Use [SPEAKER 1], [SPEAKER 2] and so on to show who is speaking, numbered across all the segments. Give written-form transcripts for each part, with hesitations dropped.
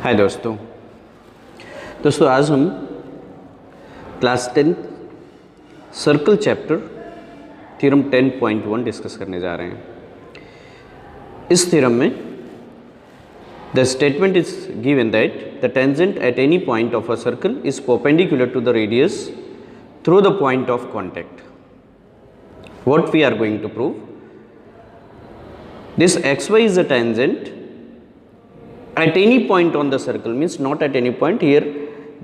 [SPEAKER 1] हाय दोस्तों आज हम class 10 circle chapter theorem 10.1 discuss करने जा रहे हैं। इस थ्योरम में the statement is given that the tangent at any point of a circle is perpendicular to the radius through the point of contact. What we are going to prove, this xy is a tangent at any point on the circle, means not at any point. Here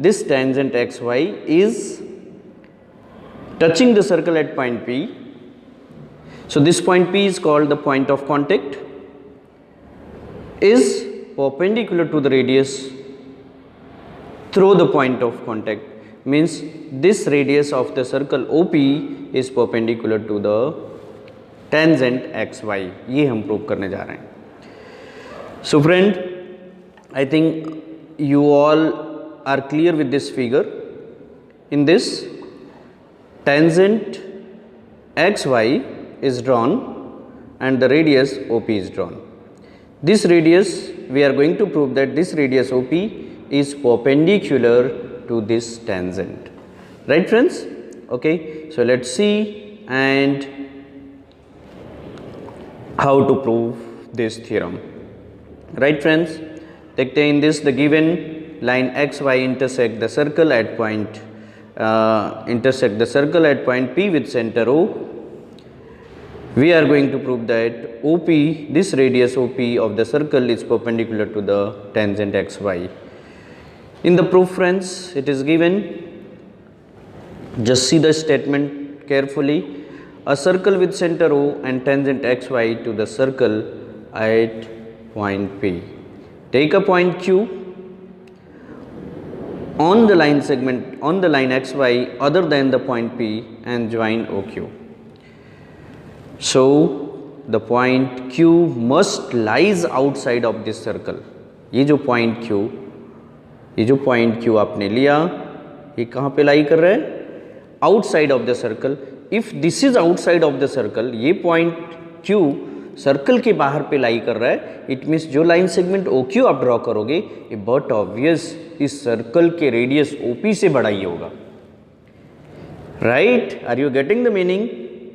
[SPEAKER 1] this tangent xy is touching the circle at point P. So this point P is called the point of contact, is perpendicular to the radius through the point of contact, means this radius of the circle OP is perpendicular to the tangent X Y. ये हम prove करने जा रहे हैं। So friend, I think you all are clear with this figure. In this tangent X Y is drawn and the radius O P is drawn. This radius we are going to prove that this radius O P is perpendicular to this tangent, right friends? Okay, so let's see and how to prove this theorem, right friends? देखते हैं, in this the given line xy intersect the circle at point P with center O. We are going to prove that OP, this radius OP of the circle is perpendicular to the tangent xy. In the proof friends, it is given, just see the statement carefully. A circle with center O and tangent xy to the circle at point P. Take a point Q on the line segment on the line xy other than the point P and join OQ. So the point Q must lies outside of this circle. ये जो point Q आपने लिया, ये कहाँ पे lie कर रहा है? Outside of the circle. If this is outside of the circle, ये पॉइंट Q सर्कल के बाहर पे लाई कर रहा है, इट मीन्स जो लाइन सेगमेंट OQ आप ड्रॉ करोगे ये बट ऑब्वियस इस सर्कल के रेडियस OP से बड़ा ही होगा, right? Are you getting the meaning?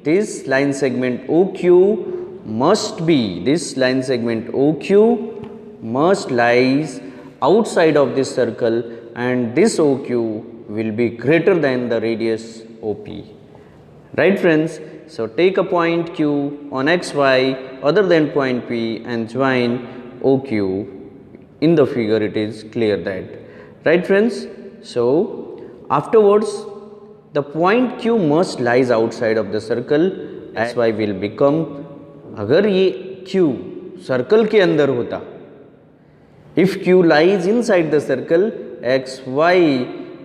[SPEAKER 1] This line segment OQ must lies outside of this circle and this OQ will be greater than the radius OP. Right friends? So take a point Q on xy other than point P and join OQ. In the figure it is clear that, right friends? So afterwards the point Q must lies outside of the circle. xy will become, अगर ये Q circle के अंदर होता, if Q lies inside the circle, xy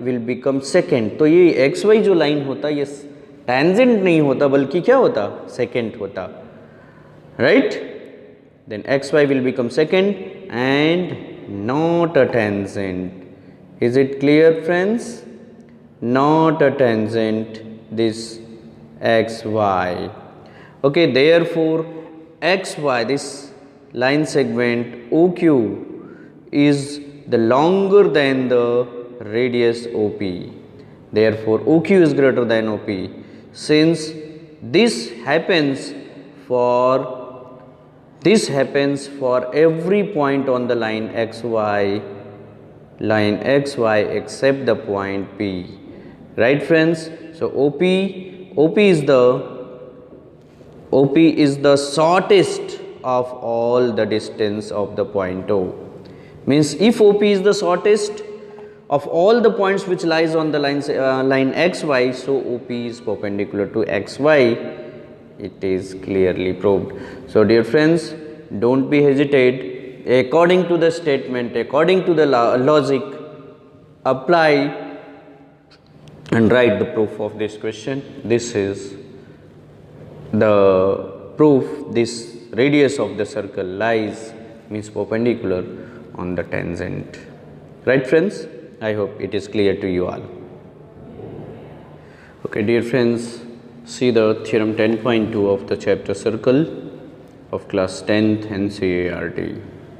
[SPEAKER 1] will become secant. तो ये xy जो line होता ये टेंजेंट नहीं होता बल्कि क्या होता? सेकेंट होता, right? Then xy will become secant and not a tangent. Is it clear friends? Not a tangent this xy. Okay, therefore xy, this line segment OQ is the longer than the radius OP. Therefore OQ is greater than OP. Since this happens for every point on the line xy except the point P, right friends? So OP is the shortest of all the distance of the point O. Means if OP is the shortest of all the points which lies on the line xy, so OP is perpendicular to xy. It is clearly proved. So dear friends, don't be hesitate. According to the statement, according to the logic, apply and write the proof of this question. This is the proof. This radius of the circle lies, means perpendicular on the tangent, right friends? I hope it is clear to you all. Okay dear friends, see the theorem 10.2 of the chapter circle of class 10th NCERT.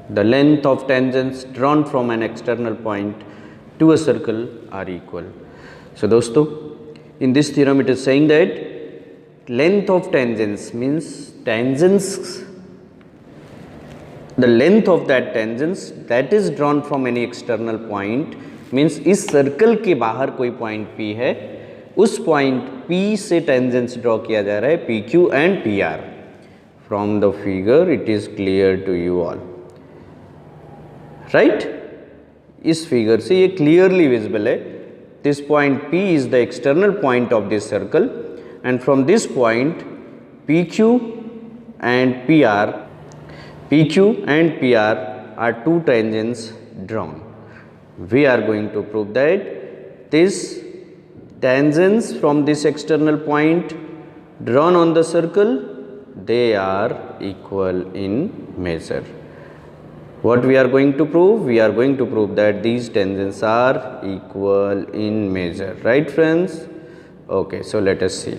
[SPEAKER 1] the length of tangents drawn from an external point to a circle are equal. So दोस्तों, in this theorem it is saying that length of tangents means tangents, the length of that tangents that is drawn from any external point means इस circle के बाहर कोई point P है, उस point P से tangents draw किया जा रहा है PQ and PR. From the figure it is clear to you all, right? इस फिगर से ये क्लियरली विजिबल है. This point P is the external point of this circle and from this point PQ and PR are two tangents drawn. We are going to prove that this tangents from this external point drawn on the circle, they are equal in measure. What we are going to prove? We are going to prove that these tangents are equal in measure, right friends? Okay, so let us see.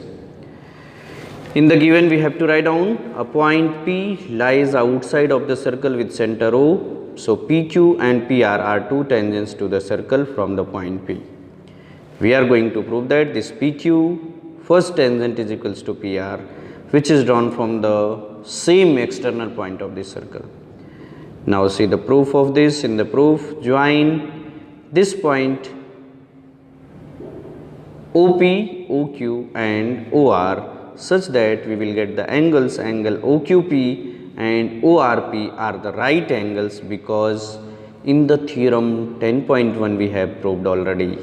[SPEAKER 1] In the given we have to write down a point P lies outside of the circle with center O. So PQ and PR are two tangents to the circle from the point P. We are going to prove that this PQ first tangent is equals to PR, which is drawn from the same external point of this circle. Now see the proof of this. In the proof, join this point OP, OQ and OR such that we will get the angles, angle OQP and ORP are the right angles, because in the theorem 10.1 we have proved already.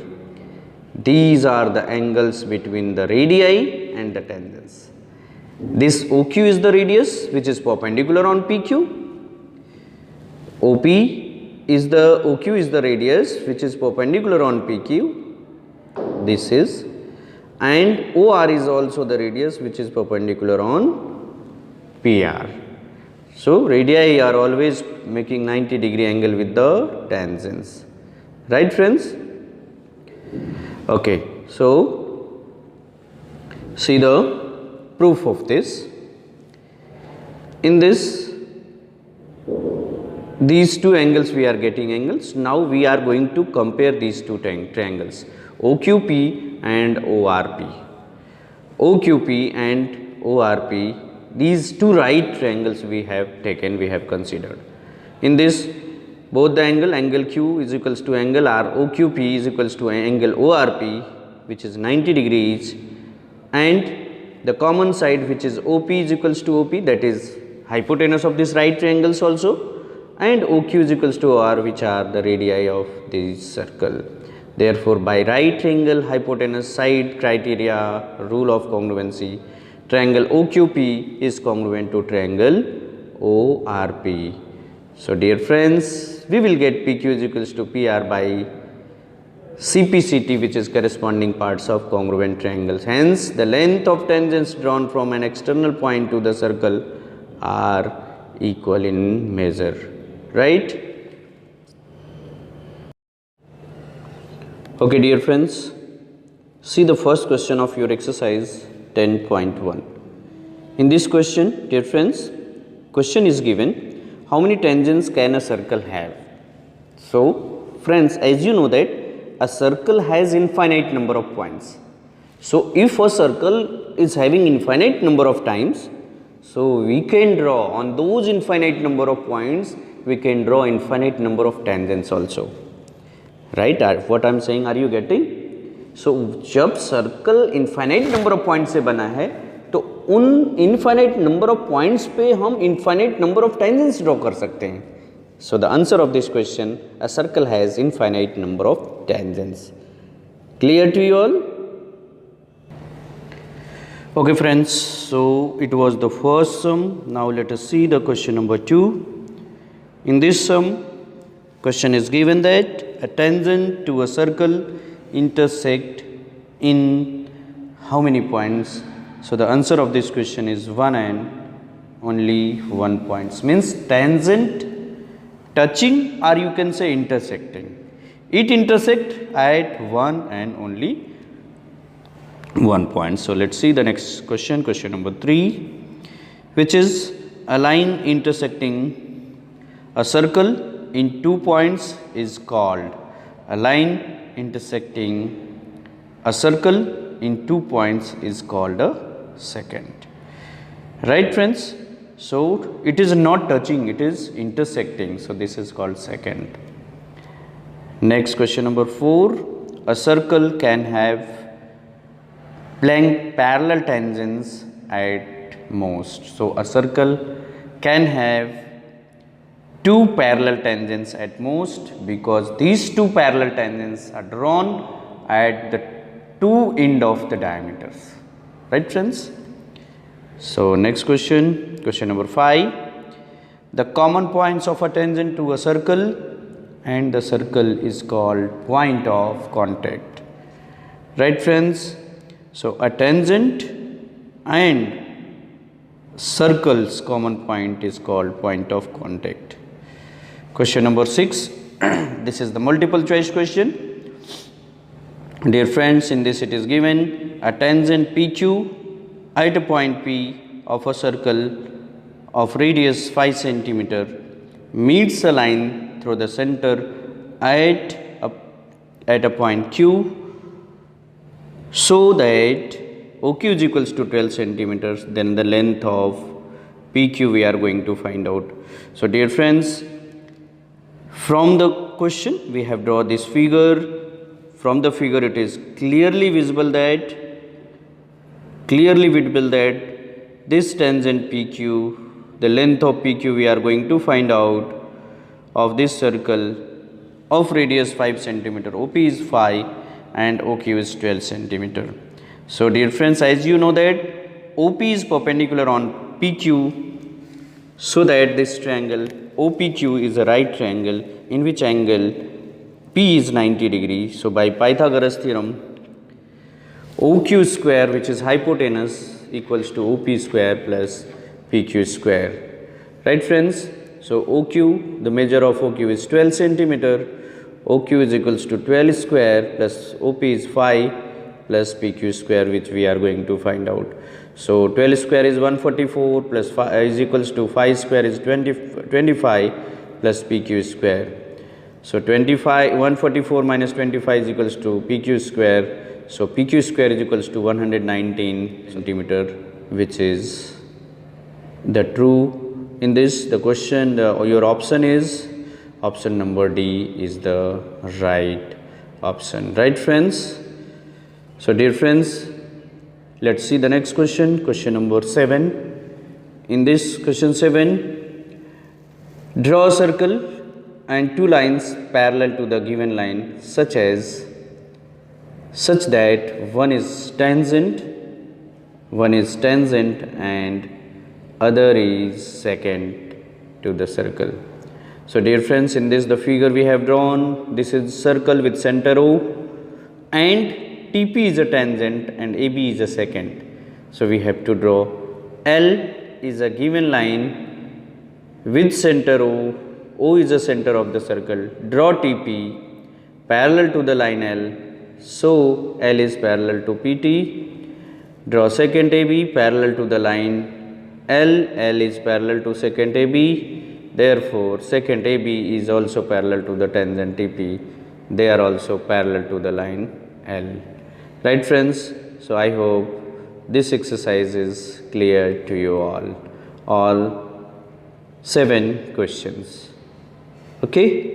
[SPEAKER 1] These are the angles between the radii and the tangents. This OQ is the radius which is perpendicular on PQ. OQ is the radius which is perpendicular on PQ. This is, and OR is also the radius which is perpendicular on PR. So radii are always making 90-degree angle with the tangents, right friends? Okay, so see the proof of this. In this, these two angles we are getting angles. Now we are going to compare these two triangles OQP and ORP. OQP and ORP, these two right triangles we have taken, we have considered. In this, both the angle Q is equals to angle R, OQP is equals to angle ORP, which is 90 degrees, and the common side which is OP is equals to OP, that is hypotenuse of this right triangles also, and OQ is equals to OR, which are the radii of this circle. Therefore, by right triangle hypotenuse side criteria, rule of congruency, triangle OQP is congruent to triangle ORP. So dear friends, we will get PQ is equals to PR by CPCT, which is corresponding parts of congruent triangles. Hence, the length of tangents drawn from an external point to the circle are equal in measure, right? Okay dear friends, see the first question of your exercise 10.1. In this question, dear friends, question is given, how many tangents can a circle have? So friends, as you know that a circle has infinite number of points. So if a circle is having infinite number of times, so we can draw on those infinite number of points, we can draw infinite number of tangents also, right? What I am saying, are you getting? So जब circle infinite number of points से बना है, तो उन infinite number of points पे हम infinite number of tangents draw कर सकते हैं. So the answer of this question, a circle has infinite number of tangents. Clear to you all? Okay friends, so it was the first sum. Now let us see the question number 2. In this sum, question is given that a tangent to a circle intersect in how many points? So the answer of this question is 1 and only 1 point. Means tangent touching, or you can say intersecting. It intersect at 1 and only 1 point. So let's see the next question, question number 3, which is a line intersecting A circle in 2 points is called a line intersecting. A circle in 2 points is called a secant. Right friends? So it is not touching, it is intersecting. So this is called secant. Next question number 4. A circle can have blank parallel tangents at most. So a circle can have 2 parallel tangents at most, because these 2 parallel tangents are drawn at the 2 end of the diameters. Right friends? So next question, question number 5. The common points of a tangent to a circle, and the circle is called point of contact. Right friends? So a tangent and circle's common point is called point of contact. Question number 6. This is the multiple choice question. Dear friends, in this it is given a tangent PQ at a point P of a circle of radius 5 centimeter meets a line through the center at a point Q, so that OQ is equals to 12 centimeters, then the length of PQ we are going to find out. So dear friends, from the question we have drawn this figure. From the figure it is clearly visible that this tangent PQ, the length of PQ we are going to find out of this circle of radius 5 centimeter. OP is 5 and OQ is 12 centimeter. So dear friends, as you know that OP is perpendicular on PQ, so that this triangle OPQ is a right triangle in which angle P is 90 degrees. So by Pythagoras theorem, OQ square, which is hypotenuse, equals to OP square plus PQ square. Right friends? So OQ, the measure of OQ is 12 centimeter. OQ is equals to 12 square plus OP is 5 plus PQ square, which we are going to find out. So 12 square is 144 plus 5 is equals to 5 square is 25 plus PQ square. So 144 minus 25 is equals to PQ square. So PQ square is equals to 119 centimeter, which is the true. In this, the question, your option is option number D is the right option. Right friends? So dear friends, let's see the next question, question number 7. In this question 7, draw a circle and 2 lines parallel to the given line such that one is tangent and other is secant to the circle. So dear friends, in this the figure we have drawn, this is circle with center O, and TP is a tangent and AB is a secant. So we have to draw L is a given line with center O. O is the center of the circle. Draw TP parallel to the line L. So L is parallel to PT. Draw secant AB parallel to the line L. L is parallel to secant AB. Therefore, secant AB is also parallel to the tangent TP. They are also parallel to the line L. Right friends? So I hope this exercise is clear to you all 7 questions. Okay.